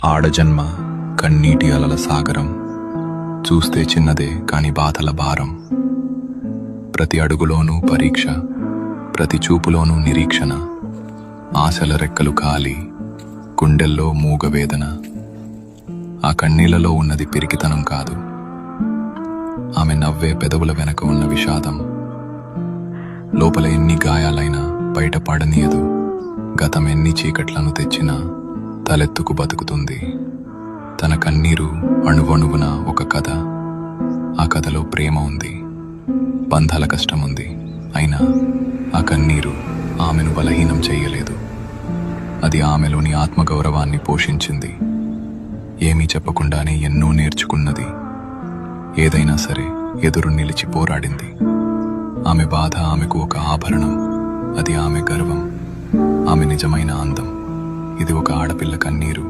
ఆడజన్మ కన్నీటి అలల సాగరం, చూస్తే చిన్నదే కాని బాధల భారం. ప్రతి అడుగులోనూ పరీక్ష, ప్రతి చూపులోనూ నిరీక్షణ. ఆశల రెక్కలు కాలి, గుండెల్లో మూగవేదన. ఆ కన్నీళ్లలో ఉన్నది పిరికితనం కాదు, ఆమె నవ్వే పెదవుల వెనక ఉన్న విషాదం. లోపల ఎన్ని గాయాలైనా బయట పడనీయదు, గతం ఎన్ని చీకట్లను తెచ్చినా తలెత్తుకు బతుకుతుంది. తన కన్నీరు అణువణువున ఒక కథ. ఆ కథలో ప్రేమ ఉంది, బంధాల కష్టం ఉంది. అయినా ఆ కన్నీరు ఆమెను బలహీనం చెయ్యలేదు. అది ఆమెలోని ఆత్మగౌరవాన్ని పోషించింది. ఏమీ చెప్పకుండానే ఎన్నో నేర్చుకున్నది. ఏదైనా సరే ఎదురు నిలిచి పోరాడింది. ఆమె బాధ ఆమెకు ఒక ఆభరణం, అది ఆమె గర్వం, ఆమె నిజమైన అందం. ఇది ఒక ఆడపిల్ల కన్నీరు.